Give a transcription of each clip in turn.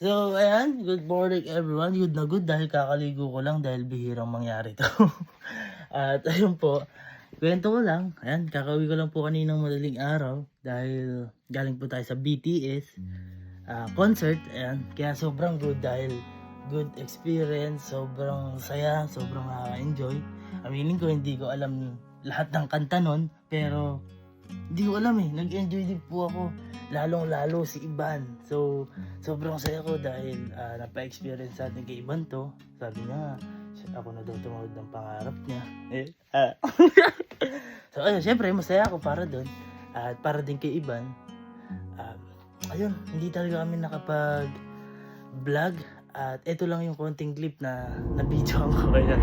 So, ayan, good morning everyone. Good na good dahil kakaligo ko lang dahil bihirang mangyari to. At ayun po, kwento ko lang. Ayan, kakauwi ko lang po kaninang madaling araw dahil galing po tayo sa BTS concert. Ayan, kaya sobrang good dahil good experience, sobrang saya, sobrang nakaka-enjoy. Aminin ko, hindi ko alam lahat ng kanta nun, pero hindi ko alam nag-enjoy din po ako. Lalong-lalo si Iban. So, sobrang saya ko dahil napa-experience natin kay Iban to. Sabi niya nga, ako na daw tumunod ng pangarap niya. So, ayun, syempre, masaya ako para doon. At para din kay Iban. Ayun, hindi talaga kami nakapag-vlog. At ito lang yung konting clip na na-videoan ko kaya.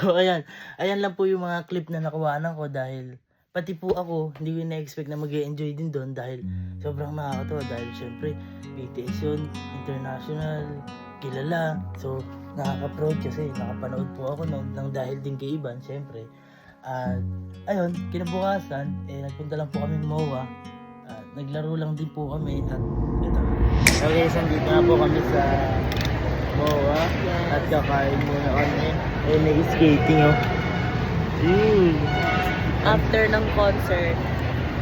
So ayan lang po yung mga clip na nakuhanan ko dahil pati po ako hindi ko na-expect na mag-enjoy din doon dahil sobrang nakakatawa dahil syempre BTS yun, international, kilala. So nakaka-proud kasi nakapanood po ako nang dahil din kay Iban syempre. At ayun, kinabukasan nagpunta lang po kami ng MOA at naglaro lang din po kami at ito. Okay, so dito na po kami sa MOA at kakain muna kami. Nag-skating After ng concert,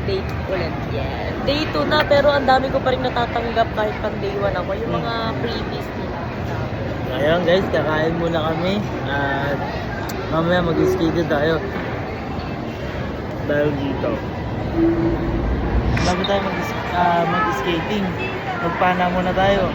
day 2 ulit. Yeah. Day 2 na, pero ang dami ko pa rin natatanggap kahit pang day 1 ako. Yung mga freebies nila. Ayun guys, kakain muna kami at mamaya mag-skate tayo. Dahil dito. Bago tayo mag-skating, magpana muna tayo.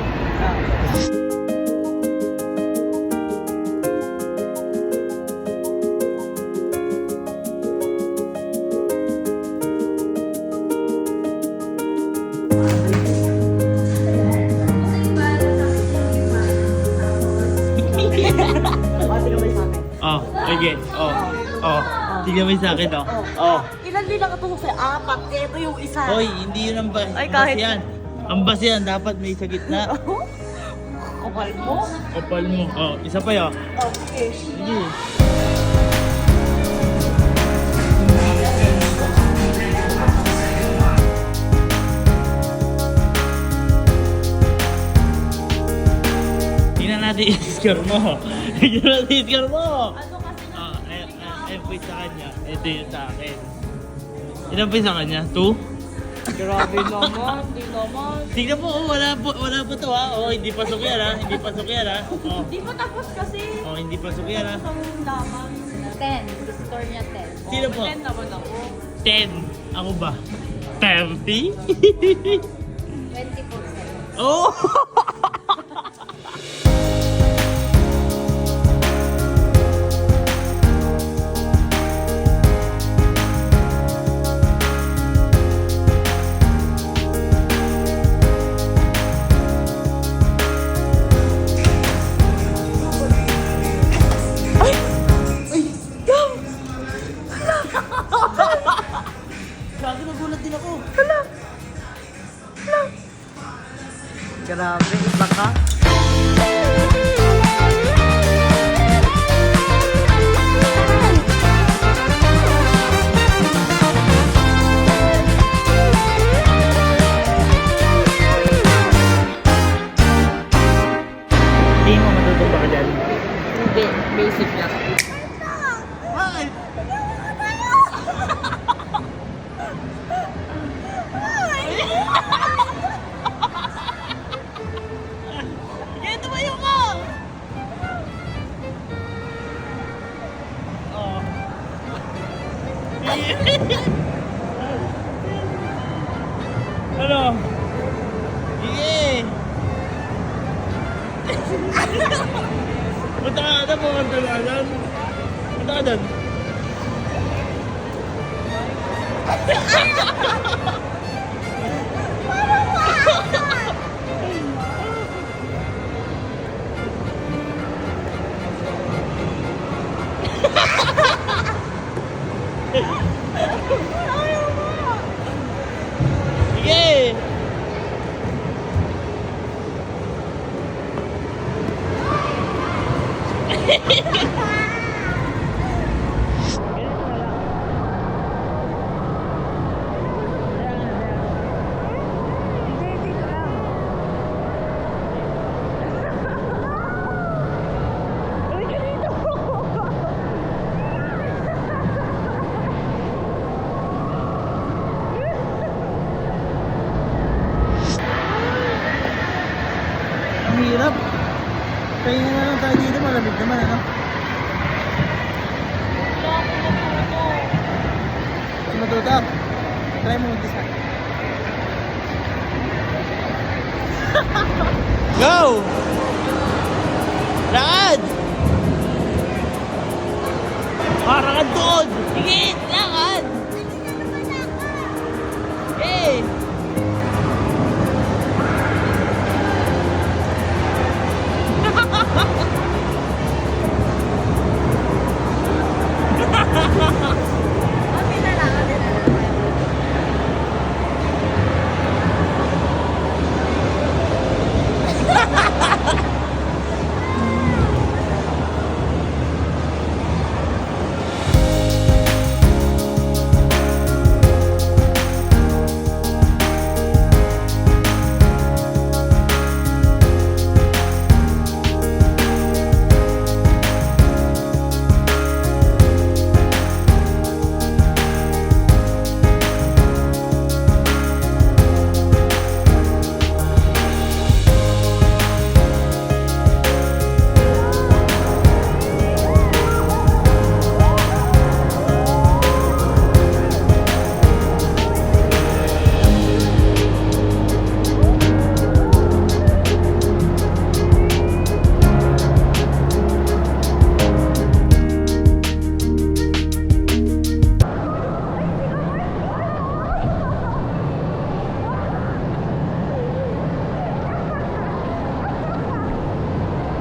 Oh, okay. Tignan mo yung sa akin, Ilan din ang katusok sa'yo? 4. Ito yung isa. Hoy, hindi yun ang kahit yan. Ang bas yan, dapat may sa gitna. Kapal mo? Kapal mo. Isa pa yun. Okay. Sige. Tingnan natin i-score mo. Tingnan natin i-score mo. Ano kasi na? Ayun po yung sa kanya. Ito yung sa akin. Ilan po yung sa kanya? 2? Grabe naman. Hindi naman. Tingnan po, wala po to hindi pasok yan hindi pasok yan Hindi pa tapos kasi. Hindi pasok yan Sa laman. 10. Score niya 10. Sino po? 10 naman ako. 10. Ako ba? 30? 20%. Oh! Grabe, nagulat din ako. Grabe, iba ka. Hindi mo matutumba ka dyan. Hindi, basic lang. Bakit? Ano? Sige! Punta ka na po, punta ka na. Punta ka doon. Sige! Ang hirap. Kaya na lang tayo dito, malamig naman, ano? Matuta. Try mo mag-isa. Go! Lakad! Lakad doon! Sige, lakad! Eh!